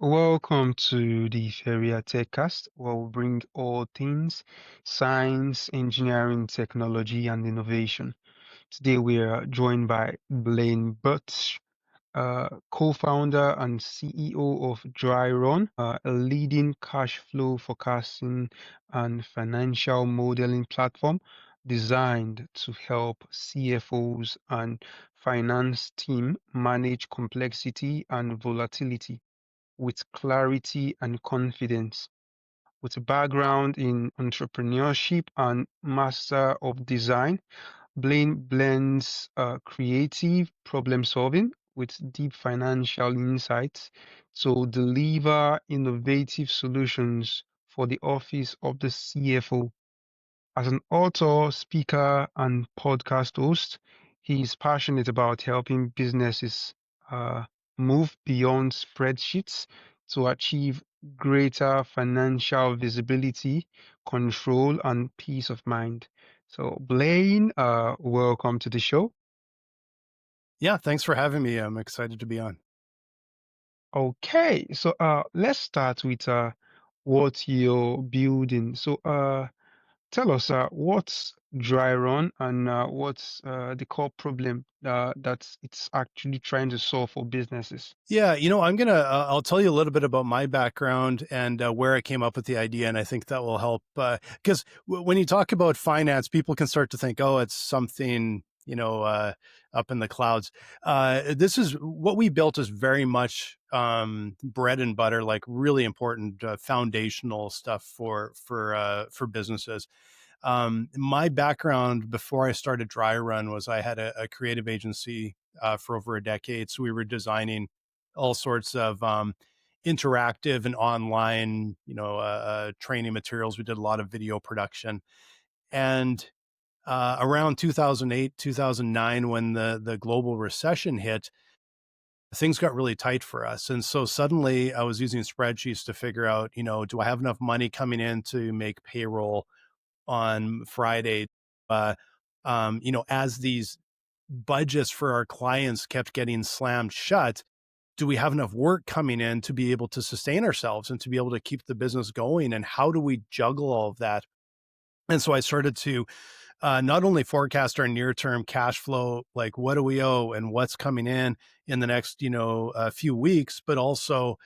Welcome to the Feria TechCast, where we bring all things science, engineering, technology, and innovation. Today we are joined by Blaine Bertsch, co-founder and CEO of Dryrun, a leading cash flow forecasting and financial modeling platform designed to help CFOs and finance team manage complexity and volatility with clarity and confidence. With a background in entrepreneurship and Master of Design, Blaine blends creative problem solving with deep financial insights to deliver innovative solutions for the office of the CFO. As an author, speaker, and podcast host, he is passionate about helping businesses uh, move beyond spreadsheets to achieve greater financial visibility, control, and peace of mind. So, Blaine, welcome to the show. Yeah, thanks for having me. I'm excited to be on. Okay, so let's start with what you're building. Tell us, what's dry run and what's the core problem that it's actually trying to solve for businesses? Yeah, I'll tell you a little bit about my background and where I came up with the idea. And I think that will help because when you talk about finance, people can start to think, oh, it's something, up in the clouds. This is what we built is very much bread and butter, like really important foundational stuff for businesses. My background before I started Dry Run was I had a creative agency for over a decade. So we were designing all sorts of interactive and online, training materials. We did a lot of video production. And around 2008, 2009, when the global recession hit, things got really tight for us. And so suddenly I was using spreadsheets to figure out, do I have enough money coming in to make payroll on Friday? Uh, as these budgets for our clients kept getting slammed shut, do we have enough work coming in to be able to sustain ourselves and to be able to keep the business going? And how do we juggle all of that? And so I started to not only forecast our near term cash flow, like what do we owe and what's coming in the next, few weeks, but also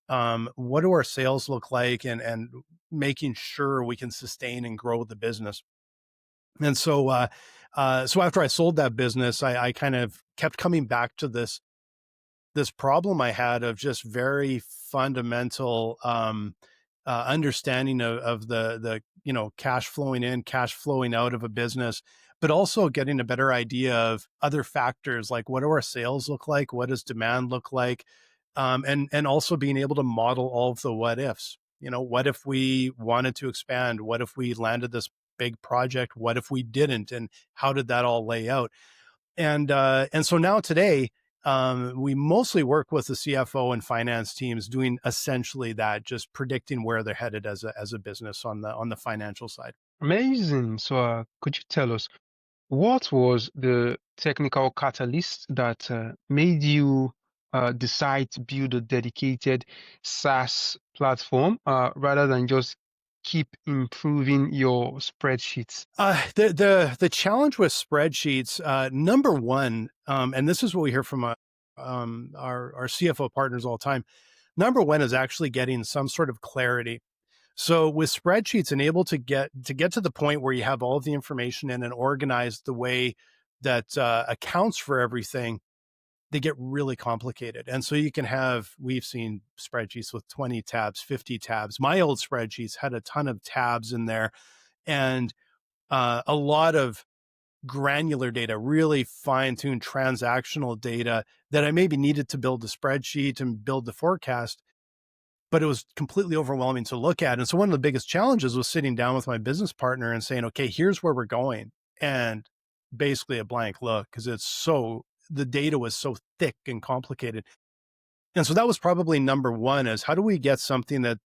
what do our sales look like and making sure we can sustain and grow the business. And so after I sold that business, I kind of kept coming back to this problem I had of just very fundamental understanding of the cash flowing in, cash flowing out of a business, but also getting a better idea of other factors like what do our sales look like, what does demand look like, and also being able to model all of the what ifs. What if we wanted to expand? What if we landed this big project? What if we didn't? And how did that all lay out? And so now today, we mostly work with the CFO and finance teams doing essentially that, just predicting where they're headed as a business on the financial side. Amazing. So, could you tell us what was the technical catalyst that made you decide to build a dedicated SaaS platform rather than just keep improving your spreadsheets? The challenge with spreadsheets, number one, and this is what we hear from our CFO partners all the time. Number one is actually getting some sort of clarity. So with spreadsheets and able to get to the point where you have all of the information in and organized the way that accounts for everything, they get really complicated. And so we've seen spreadsheets with 20 tabs, 50 tabs. My old spreadsheets had a ton of tabs in there and a lot of granular data, really fine-tuned transactional data that I maybe needed to build a spreadsheet and build the forecast, but it was completely overwhelming to look at. And so one of the biggest challenges was sitting down with my business partner and saying, okay, here's where we're going. And basically a blank look because the data was so thick and complicated. And so that was probably number one is how do we get something that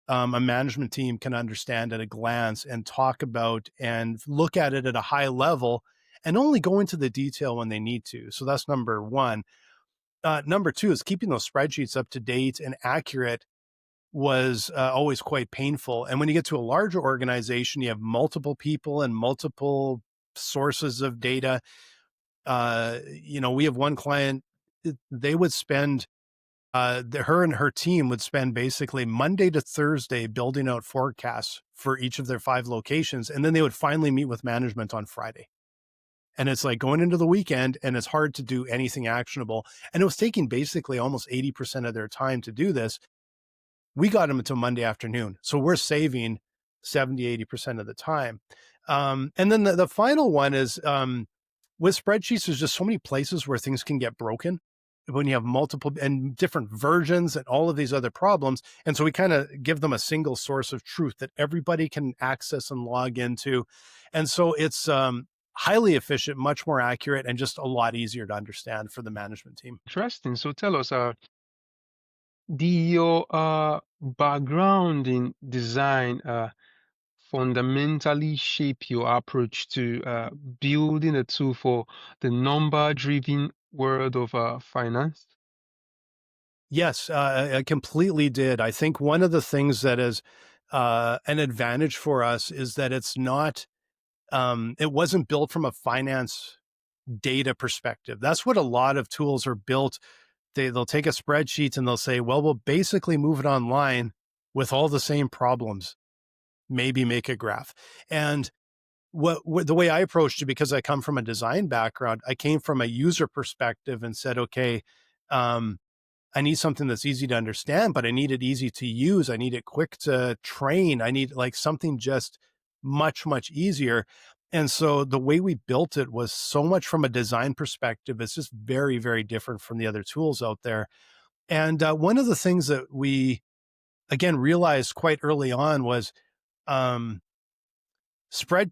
a management team can understand at a glance and talk about and look at it at a high level and only go into the detail when they need to. So that's number one. Number two is keeping those spreadsheets up to date and accurate was always quite painful. And when you get to a larger organization, you have multiple people and multiple sources of data. We have one client, they would spend, her and her team would spend basically Monday to Thursday building out forecasts for each of their 5 locations. And then they would finally meet with management on Friday. And it's like going into the weekend and it's hard to do anything actionable. And it was taking basically almost 80% of their time to do this. We got them until Monday afternoon. So we're saving 70, 80% of the time. And then the final one is with spreadsheets, there's just so many places where things can get broken when you have multiple and different versions and all of these other problems. And so we kind of give them a single source of truth that everybody can access and log into. And so it's highly efficient, much more accurate, and just a lot easier to understand for the management team. Interesting. So tell us, your background in design fundamentally shape your approach to building a tool for the number-driven world of finance? Yes, I completely did. I think one of the things that is an advantage for us is that it's not, it wasn't built from a finance data perspective. That's what a lot of tools are built. They'll take a spreadsheet and they'll say, well, we'll basically move it online with all the same problems, maybe make a graph. And what the way I approached it, because I come from a design background, I came from a user perspective and said, okay, um, I need something that's easy to understand, but I need it easy to use. I need it quick to train. I need like something just much, much easier. And so the way we built it was so much from a design perspective. It's just very, very different from the other tools out there. And one of the things that we, again, realized quite early on was um,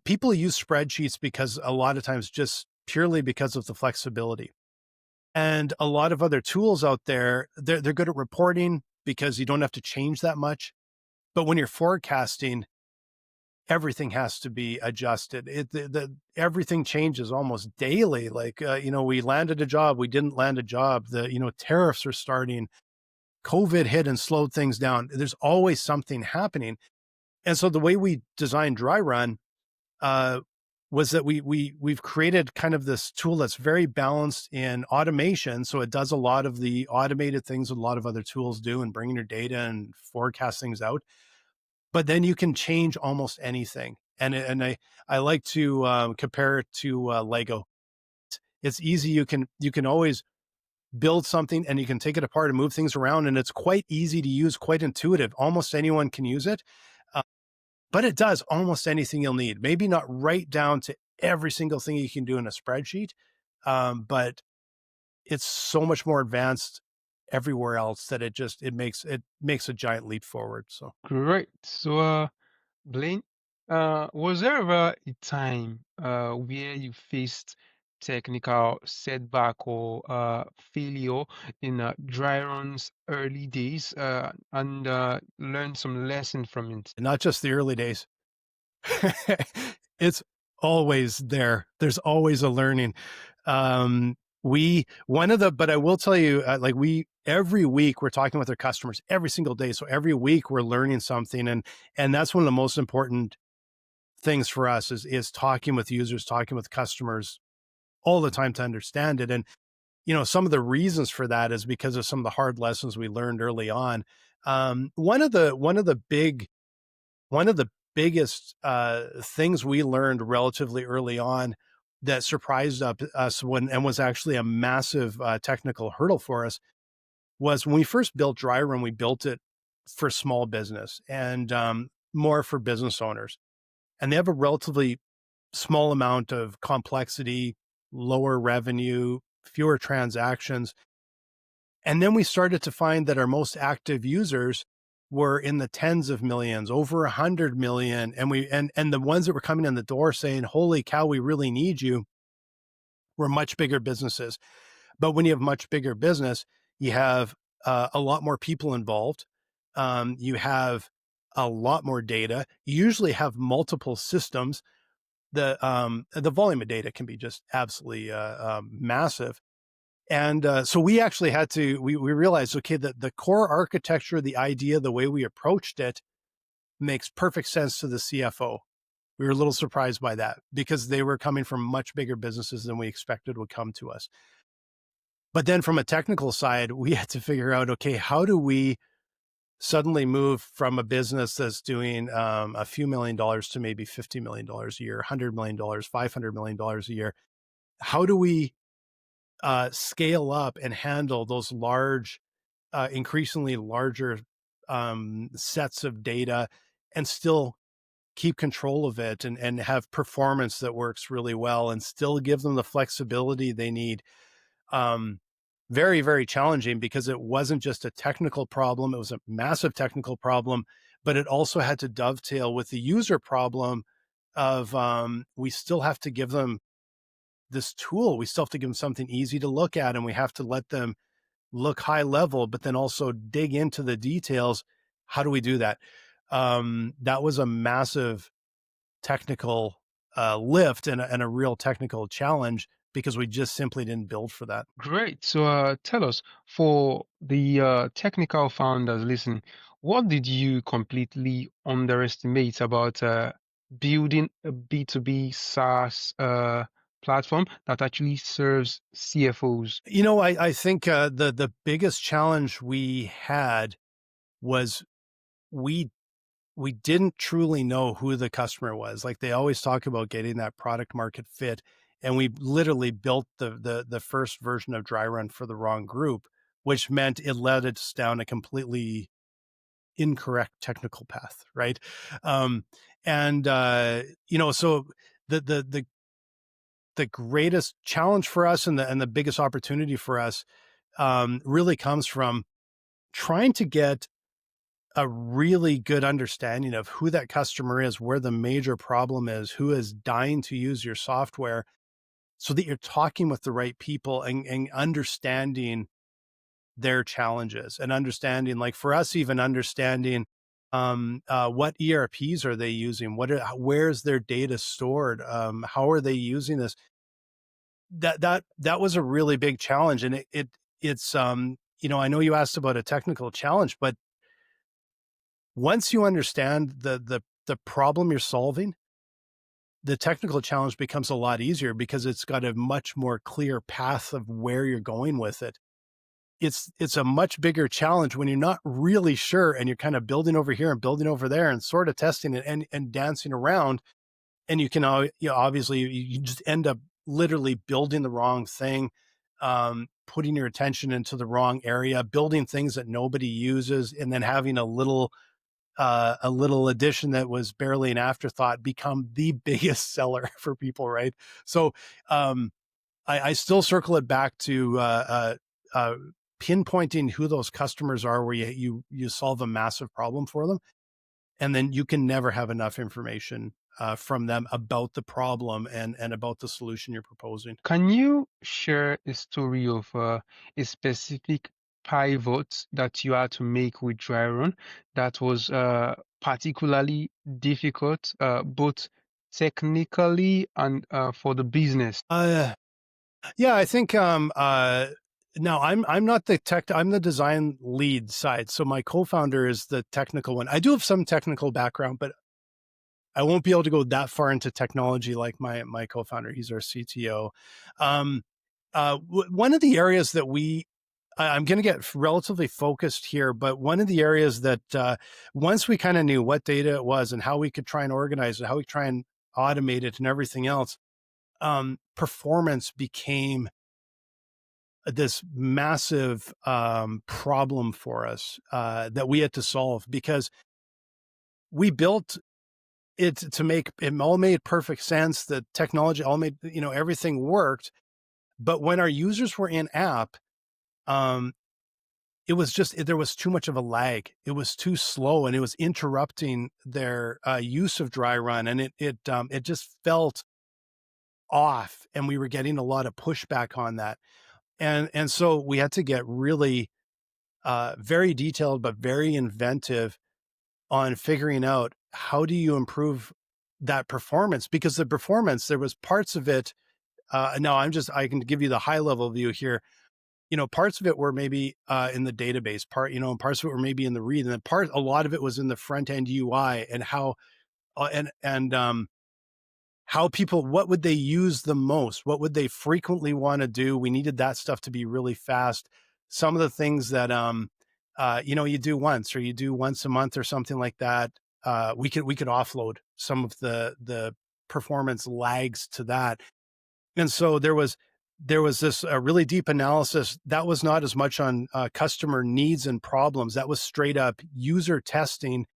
people use spreadsheets because a lot of times just purely because of the flexibility. And a lot of other tools out there, they're good at reporting because you don't have to change that much. But when you're forecasting, everything has to be adjusted. Everything changes almost daily. Like we landed a job, we didn't land a job. Tariffs are starting. COVID hit and slowed things down. There's always something happening. And so the way we designed Dryrun uh, was that we've created kind of this tool that's very balanced in automation. So it does a lot of the automated things that a lot of other tools do and bringing your data and forecast things out. But then you can change almost anything. And I like to compare it to Lego. It's easy. You can always build something and you can take it apart and move things around. And it's quite easy to use, quite intuitive. Almost anyone can use it. Uh, but it does almost anything you'll need. Maybe not right down to every single thing you can do in a spreadsheet, but it's so much more advanced everywhere else that it makes a giant leap forward. So Great. So, Blaine, was there ever a time where you faced technical setback or failure in Dryrun's early days and learned some lesson from it? not just the early days. It's always there. There's always a learning. But I will tell you, every week we're talking with our customers every single day. So every week we're learning something. And that's one of the most important things for us is talking with users, talking with customers all the time to understand it. And, some of the reasons for that is because of some of the hard lessons we learned early on. One of the biggest things we learned relatively early on that surprised us and was actually a massive technical hurdle for us was when we first built Dryrun, we built it for small business and more for business owners. And they have a relatively small amount of complexity, lower revenue, fewer transactions. And then we started to find that our most active users were in the tens of millions, over 100 million. And the ones that were coming in the door saying, holy cow, we really need you, were much bigger businesses. But when you have much bigger business, you have a lot more people involved. You have a lot more data. You usually have multiple systems. The volume of data can be just absolutely massive. And so we actually had to, we realized, okay, that the core architecture, the idea, the way we approached it makes perfect sense to the CFO. We were a little surprised by that because they were coming from much bigger businesses than we expected would come to us. But then from a technical side, we had to figure out, okay, how do we suddenly move from a business that's doing a few $1,000,000 to maybe $50 million a year, $100 million, $500 million a year? How do we scale up and handle those large, increasingly larger sets of data and still keep control of it and have performance that works really well and still give them the flexibility they need? um, Very, very challenging because it wasn't just a technical problem. It was a massive technical problem, but it also had to dovetail with the user problem of we still have to give them this tool. We still have to give them something easy to look at, and we have to let them look high level, but then also dig into the details. How do we do that? That was a massive technical lift and a real technical challenge because we just simply didn't build for that. Great. So, tell us, for the technical founders listening, what did you completely underestimate about building a B2B SaaS platform that actually serves CFOs? I think the biggest challenge we had was we we didn't truly know who the customer was. Like they always talk about getting that product market fit, and we literally built the first version of Dryrun for the wrong group, which meant it led us down a completely incorrect technical path, right? Um, and so the the the the greatest challenge for us and the biggest opportunity for us really comes from trying to get a really good understanding of who that customer is, where the major problem is, who is dying to use your software, so that you're talking with the right people and understanding their challenges and understanding, like for us, even understanding what ERPs are they using? Where's their data stored? How are they using this? That was a really big challenge, and it's I know you asked about a technical challenge, but once you understand the problem you're solving, the technical challenge becomes a lot easier because it's got a much more clear path of where you're going with it. It's a much bigger challenge when you're not really sure and you're kind of building over here and building over there and sort of testing it and dancing around. And you can obviously you just end up literally building the wrong thing, putting your attention into the wrong area, building things that nobody uses, and then having a little addition that was barely an afterthought become the biggest seller for people, right? So I still circle it back to pinpointing who those customers are, where you solve a massive problem for them, and then you can never have enough information from them about the problem and about the solution you're proposing. Can you share a story of a specific pivot that you had to make with Dryrun that was particularly difficult, both technically and for the business? Yeah, I think now I'm not the tech, I'm the design lead side. So my co-founder is the technical one. I do have some technical background, but I won't be able to go that far into technology like my co-founder. He's our CTO. One of the areas that I'm going to get relatively focused here, but one of the areas that once we kind of knew what data it was and how we could try and organize it, how we try and automate it and everything else, performance became this massive problem for us that we had to solve because we built it to make it all made perfect sense. The technology all made, everything worked. But when our users were in app, um, there was too much of a lag. It was too slow and it was interrupting their use of dry run. And it just felt off. And we were getting a lot of pushback on that. And so we had to get really very detailed, but very inventive on figuring out how do you improve that performance, because the performance, there was parts of it. Now I can give you the high level view here. parts of it were maybe in the database part, and parts of it were maybe in the read, and then a lot of it was in the front end UI and how and how people, what would they use the most? What would they frequently want to do? We needed that stuff to be really fast. Some of the things that, you do once or you do once a month or something like that, we could offload some of the performance lags to that. And so there was this really deep analysis that was not as much on customer needs and problems. That was straight up user testing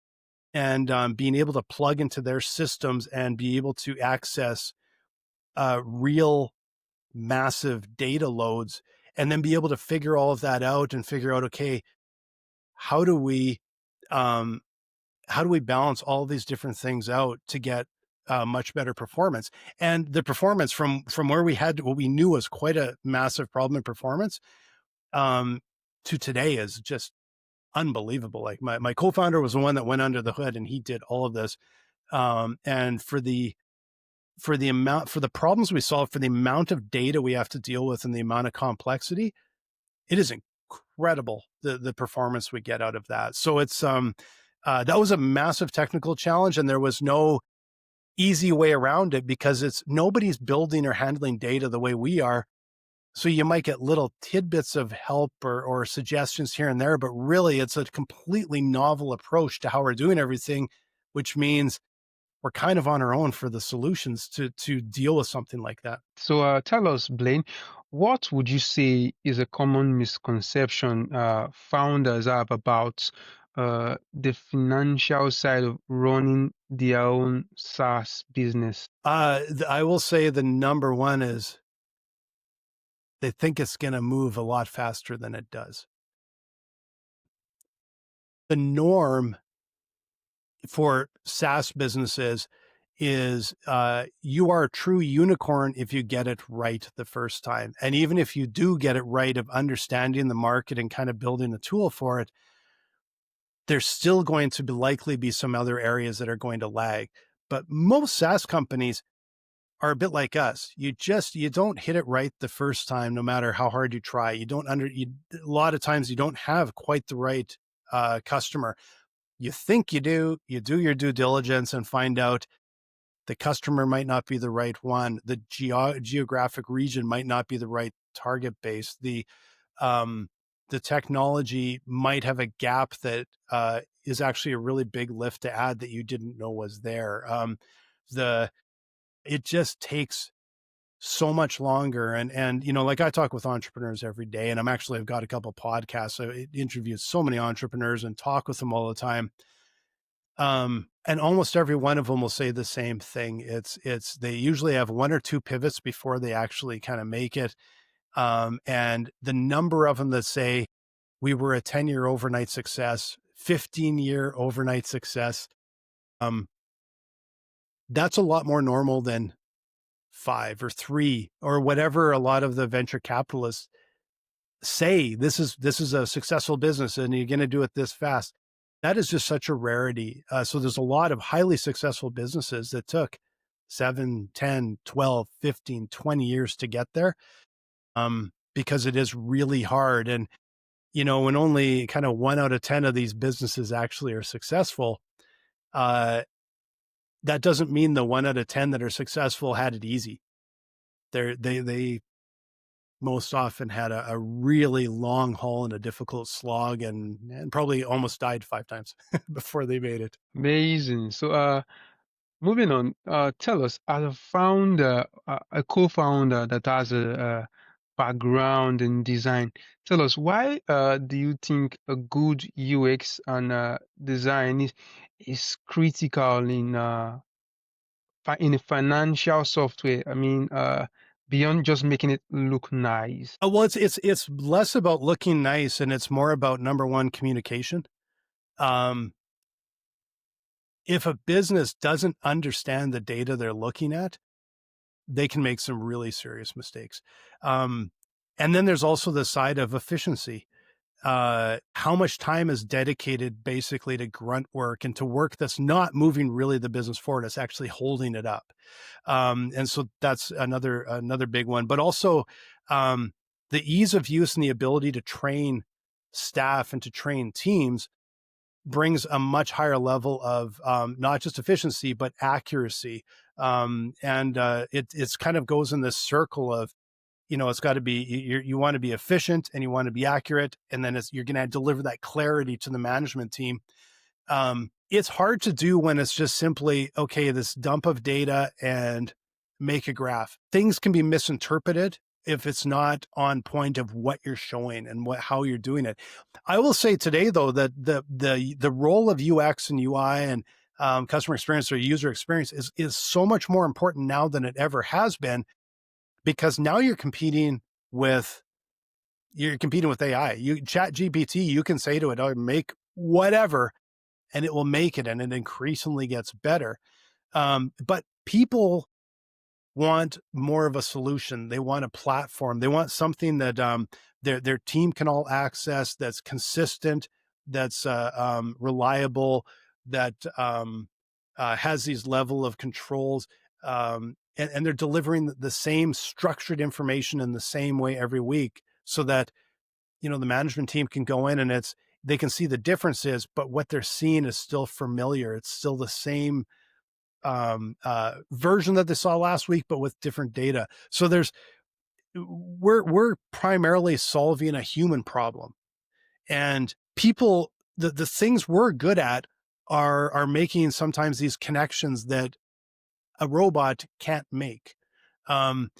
and being able to plug into their systems and be able to access real massive data loads, and then be able to figure all of that out and figure out, okay, how do we um, how do we balance all these different things out to get much better performance? And the performance from where we had what we knew was quite a massive problem in performance um, to today is just unbelievable. Like my co-founder was the one that went under the hood and he did all of this. And for the problems we solve, for the amount of data we have to deal with and the amount of complexity, it is incredible the performance we get out of that. So it's that was a massive technical challenge, and there was no easy way around it because it's nobody's building or handling data the way we are. So you might get little tidbits of help or suggestions here and there, but really it's a completely novel approach to how we're doing everything, which means we're kind of on our own for the solutions to deal with something like that. So tell us, Blaine, what would you say is a common misconception founders have about the financial side of running their own SaaS business? I will say the number one is they think it's going to move a lot faster than it does. The norm for SaaS businesses is you are a true unicorn if you get it right the first time. And even if you do get it right of understanding the market and kind of building a tool for it, there's still going to likely be some other areas that are going to lag. But most SaaS companies are a bit like us. You don't hit it right the first time, no matter how hard you try. A lot of times you don't have quite the right customer. You think you do your due diligence and find out the customer might not be the right one. The geographic region might not be the right target base. Um, the technology might have a gap that is actually a really big lift to add that you didn't know was there. The It just takes so much longer. And like I talk with entrepreneurs every day, and I've got a couple podcasts. I interview so many entrepreneurs and talk with them all the time. And almost every one of them will say the same thing. It's they usually have one or two pivots before they actually kind of make it. And the number of them that say we were a 10-year overnight success, 15-year overnight success, um, that's a lot more normal than 5 or 3 or whatever a lot of the venture capitalists say. This is a successful business and you're going to do it this fast. That is just such a rarity. So there's a lot of highly successful businesses that took 7, 10, 12, 15, 20 years to get there, because it is really hard. And, when only kind of 1 out of 10 of these businesses actually are successful, uh, that doesn't mean the 1 out of 10 that are successful had it easy. They most often had a really long haul and a difficult slog and probably almost died 5 times before they made it. Amazing. So moving on, tell us, as a founder, a co-founder that has a background in design, tell us why do you think a good UX and design is critical in a financial software? I mean, beyond just making it look nice. Well, it's less about looking nice and it's more about number one, communication. Um, if a business doesn't understand the data they're looking at, they can make some really serious mistakes. Um, and then there's also the side of efficiency. How much time is dedicated basically to grunt work and to work that's not moving really the business forward, it's actually holding it up. And so that's another big one. But also, the ease of use and the ability to train staff and to train teams brings a much higher level of not just efficiency but accuracy. It's kind of goes in this circle of, it's got to be, you want to be efficient and you want to be accurate, and then you're going to deliver that clarity to the management team. It's hard to do when it's just simply, okay, this dump of data and make a graph. Things can be misinterpreted if it's not on point of what you're showing and how you're doing it. I will say today, though, that the role of UX and UI and customer experience or user experience is so much more important now than it ever has been, because now with you're competing with AI. You chat GPT, you can say to it, "Oh, make whatever," and it will make it, and it increasingly gets better. But people want more of a solution. They want a platform. They want something that their team can all access, that's consistent, that's reliable, that has these level of controls, and they're delivering the same structured information in the same way every week, so that the management team can go in and they can see the differences, but what they're seeing is still familiar. It's still the same version that they saw last week, but with different data. So we're primarily solving a human problem, and people, the things we're good at are making sometimes these connections that a robot can't make. Um,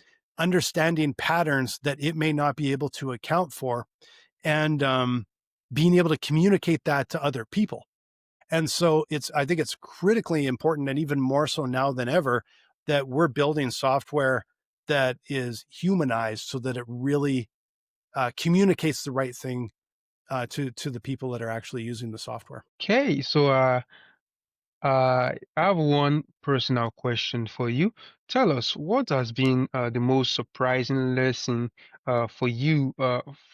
Understanding patterns that it may not be able to account for, and being able to communicate that to other people. And so I think it's critically important, and even more so now than ever, that we're building software that is humanized so that it really communicates the right thing to the people that are actually using the software. Okay, so I have one personal question for you. Tell us, what has been the most surprising lesson for you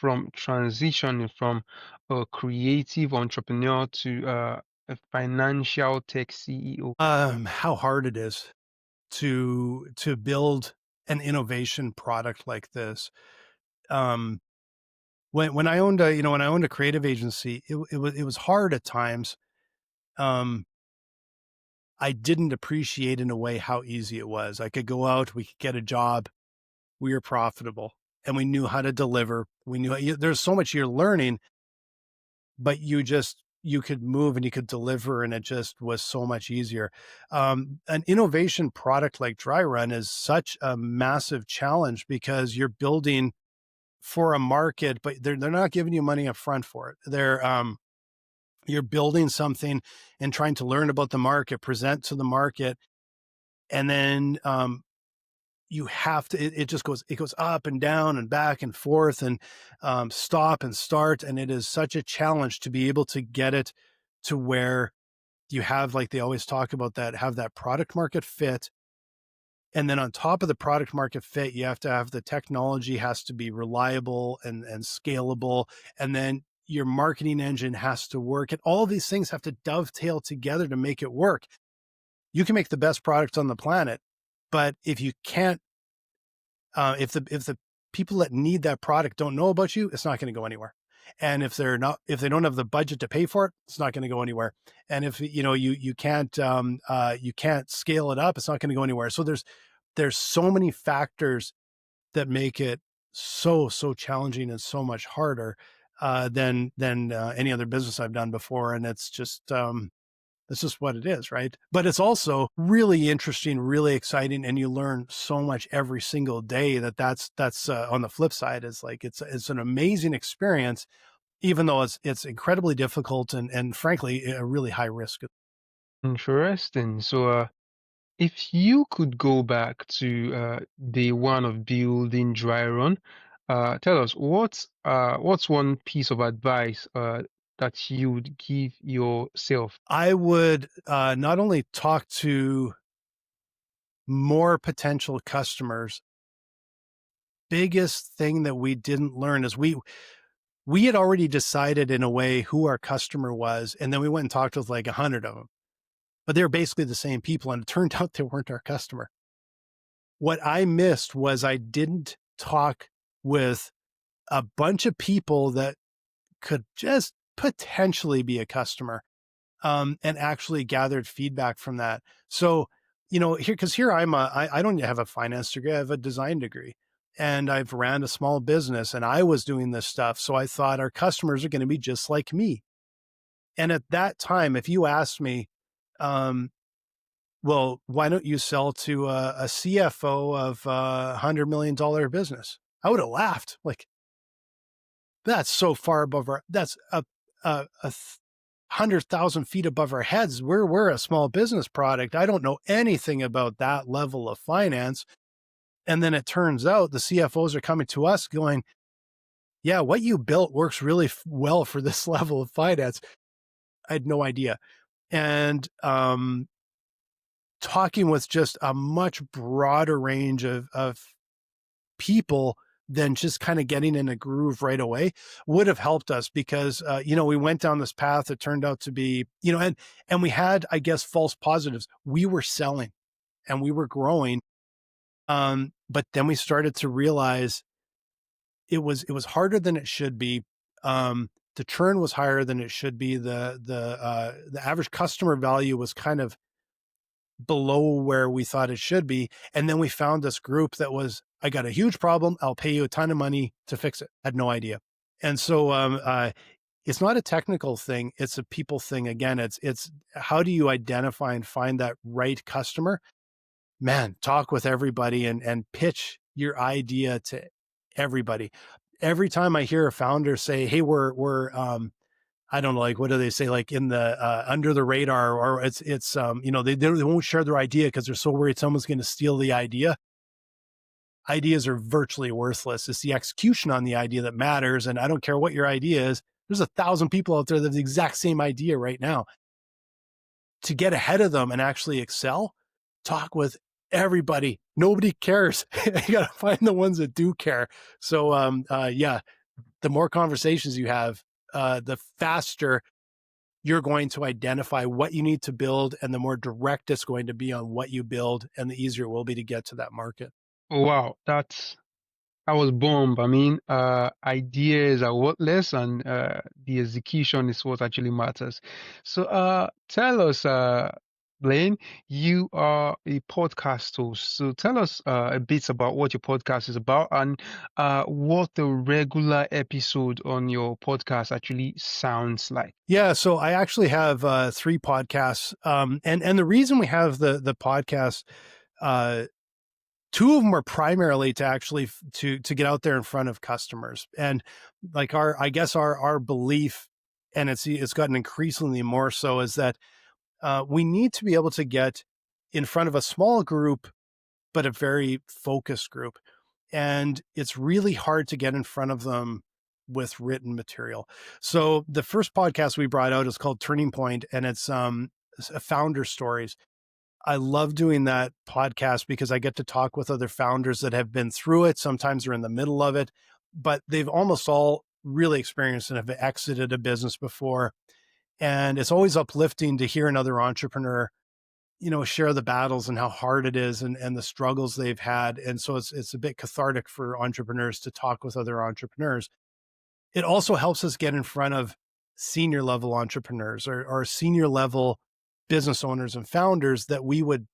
from transitioning from a creative entrepreneur to a financial tech CEO? How hard it is to build an innovation product like this. Um, when I owned a creative agency, it was hard at times. Um, I didn't appreciate in a way how easy it was. I could go out, we could get a job, we were profitable, and we knew how to deliver. We knew there's so much you're learning, but you could move and you could deliver, and it just was so much easier. An innovation product like Dryrun is such a massive challenge because you're building for a market, but they're not giving you money up front for it. You're building something and trying to learn about the market, present to the market, and then you have to, it goes up and down and back and forth, and stop and start, and it is such a challenge to be able to get it to where you have, like they always talk about, that have that product market fit. And then on top of the product market fit, you have to have the technology has to be reliable and scalable, and then your marketing engine has to work, and all these things have to dovetail together to make it work. You can make the best product on the planet, but if you can't, if the people that need that product don't know about you, it's not going to go anywhere. And if they don't have the budget to pay for it, it's not going to go anywhere. And if you can't scale it up, it's not going to go anywhere. So there's so many factors that make it so challenging and so much harder than any other business I've done before. And it's just what it is, right? But it's also really interesting, really exciting, and you learn so much every single day. That's on the flip side, is like it's an amazing experience, even though it's incredibly difficult and frankly a really high risk. Interesting. So, if you could go back to day one of building Dry Run, tell us what's one piece of advice that you would give yourself? I would not only talk to more potential customers. Biggest thing that we didn't learn is we had already decided in a way who our customer was, and then we went and talked with like 100 of them, but they were basically the same people, and it turned out they weren't our customer. What I missed was I didn't talk with a bunch of people that could just potentially be a customer, and actually gathered feedback from that. So, here I don't have a finance degree, I have a design degree. And I've ran a small business and I was doing this stuff. So I thought our customers are going to be just like me. And at that time, if you asked me, um, well, why don't you sell to a CFO of a $100 million business? I would have laughed. Like, that's so far above that's a 100,000 feet above our heads. We're a small business product. I don't know anything about that level of finance. And then it turns out the CFOs are coming to us going, yeah, what you built works really well for this level of finance. I had no idea. And talking with just a much broader range of people than just kind of getting in a groove right away would have helped us because, we went down this path. It turned out to be, and we had, I guess, false positives. We were selling and we were growing. But then we started to realize it was harder than it should be. The churn was higher than it should be. The average customer value was kind of below where we thought it should be. And then we found this group that was, I got a huge problem. I'll pay you a ton of money to fix it. I had no idea. And so, it's not a technical thing. It's a people thing. Again, it's how do you identify and find that right customer? Man, talk with everybody and pitch your idea to everybody. Every time I hear a founder say, hey, we're I don't know, like, what do they say? Like in the under the radar, or they won't share their idea because they're so worried someone's going to steal the idea. Ideas are virtually worthless. It's the execution on the idea that matters. And I don't care what your idea is. There's 1,000 people out there that have the exact same idea right now. To get ahead of them and actually excel, talk with everybody. Nobody cares. You got to find the ones that do care. So, yeah, the more conversations you have, the faster you're going to identify what you need to build, and the more direct it's going to be on what you build, and the easier it will be to get to that market. Oh, wow, I was bomb. I mean, ideas are worthless, and the execution is what actually matters. So, tell us, Blaine, you are a podcast host. So, tell us a bit about what your podcast is about and what the regular episode on your podcast actually sounds like. Yeah, so I actually have 3 podcasts, and the reason we have the podcast, uh, 2 of them are primarily to actually to get out there in front of customers. And like I guess our belief, and it's gotten increasingly more so, is that we need to be able to get in front of a small group, but a very focused group. And it's really hard to get in front of them with written material. So the first podcast we brought out is called Turning Point, and it's founder stories. I love doing that podcast because I get to talk with other founders that have been through it. Sometimes they're in the middle of it, but they've almost all really experienced and have exited a business before. And it's always uplifting to hear another entrepreneur, share the battles and how hard it is, and the struggles they've had. And so it's a bit cathartic for entrepreneurs to talk with other entrepreneurs. It also helps us get in front of senior level entrepreneurs or senior level business owners and founders that we would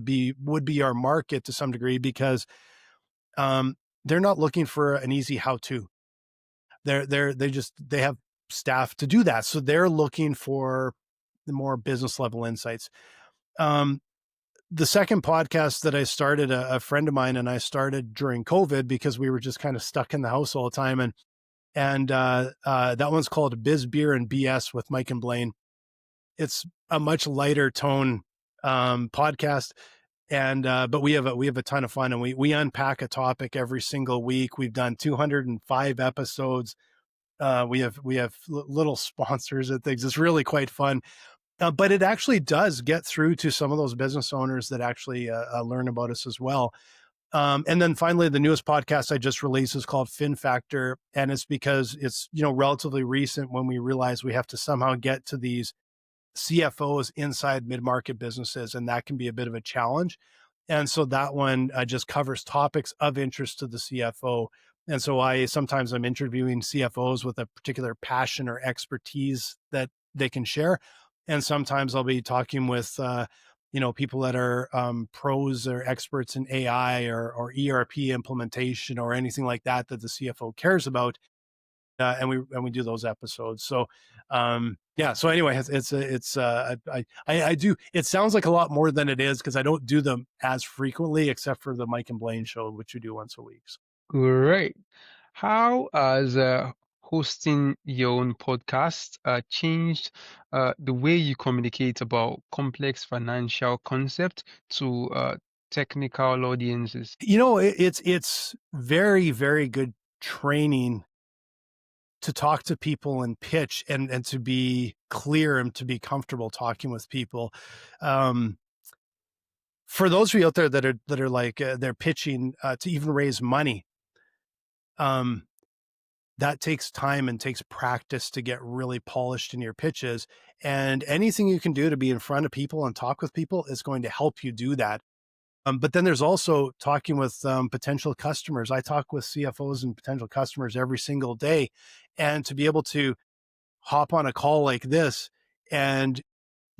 be our market to some degree, because they're not looking for an easy how-to. They have staff to do that. So they're looking for the more business level insights. The second podcast that I started, a friend of mine and I started during COVID because we were just kind of stuck in the house all the time. And that one's called Biz, Beer, and BS with Mike and Blaine. It's a much lighter tone podcast. And but we have a ton of fun, and we unpack a topic every single week. We've done 205 episodes. We have little sponsors and things. It's really quite fun. But it actually does get through to some of those business owners that actually learn about us as well. And then finally, the newest podcast I just released is called Fin Factor, and it's because it's relatively recent when we realize we have to somehow get to these CFOs inside mid-market businesses, and that can be a bit of a challenge. And so that one just covers topics of interest to the CFO And so I sometimes I'm interviewing CFOs with a particular passion or expertise that they can share. And sometimes I'll be talking with, people that are pros or experts in AI or ERP implementation or anything like that that the CFO cares about, and we do those episodes. So yeah. So anyway, I do. It sounds like a lot more than it is because I don't do them as frequently, except for the Mike and Blaine show, which we do once a week. So. Great. How has hosting your own podcast changed the way you communicate about complex financial concepts to technical audiences? It's very, very good training to talk to people and pitch and to be clear and to be comfortable talking with people. Um, for those of you out there that are like they're pitching to even raise money, um, that takes time and takes practice to get really polished in your pitches. And anything you can do to be in front of people and talk with people is going to help you do that. But then there's also talking with potential customers. I talk with CFOs and potential customers every single day. And to be able to hop on a call like this and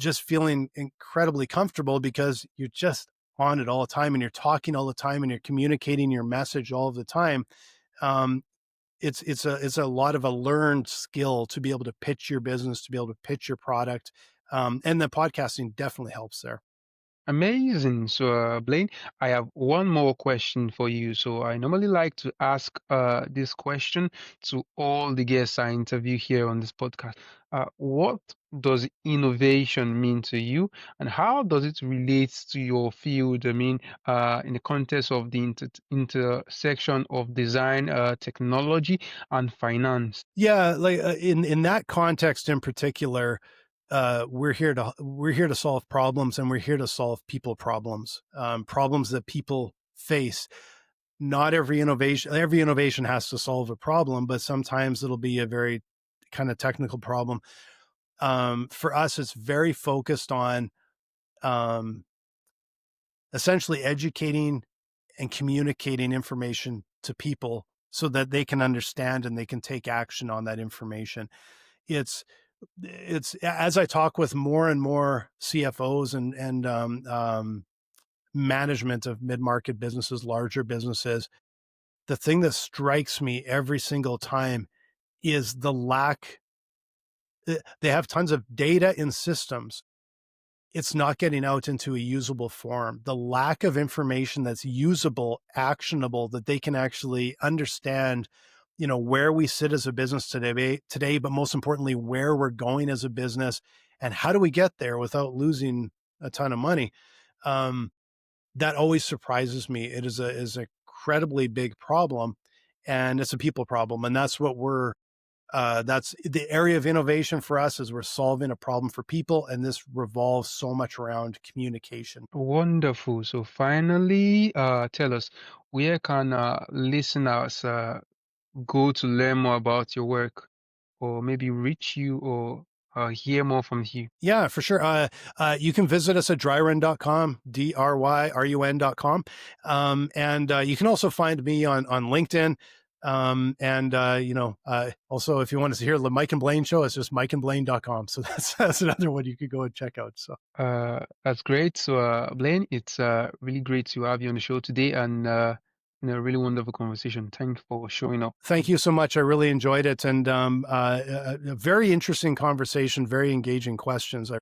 just feeling incredibly comfortable because you're just on it all the time and you're talking all the time and you're communicating your message all of the time. Um, it's a lot of a learned skill to be able to pitch your business, to be able to pitch your product. And the podcasting definitely helps there. Amazing. So, Blaine, I have one more question for you. So, I normally like to ask this question to all the guests I interview here on this podcast. What does innovation mean to you, and how does it relate to your field? I mean, in the context of the intersection of design, technology, and finance. Yeah, like in that context in particular, we're here to solve problems, and we're here to solve people problems, problems that people face. Not every innovation has to solve a problem, but sometimes it'll be a very kind of technical problem. For us, it's very focused on um, essentially educating and communicating information to people so that they can understand and they can take action on that information. It's it's as I talk with more and more CFOs and management of mid-market businesses, larger businesses, the thing that strikes me every single time is the lack. They have tons of data in systems. It's not getting out into a usable form. The lack of information that's usable, actionable, that they can actually understand, where we sit as a business today, but most importantly, where we're going as a business and how do we get there without losing a ton of money. Um, that always surprises me. It is a incredibly big problem, and it's a people problem. And that's the area of innovation for us, is we're solving a problem for people, and this revolves so much around communication. Wonderful. So, finally, tell us, where can listeners go to learn more about your work, or maybe reach you, or hear more from you? Yeah, for sure. You can visit us at dryrun.com, dryrun.com. And you can also find me on LinkedIn. Also, if you want to hear the Mike and Blaine show, it's just mikeandblaine.com. So that's another one you could go and check out. So That's great. So, Blaine, it's really great to have you on the show today, and really wonderful conversation. Thanks for showing up. thank you so much. I really enjoyed it. And a very interesting conversation, very engaging questions.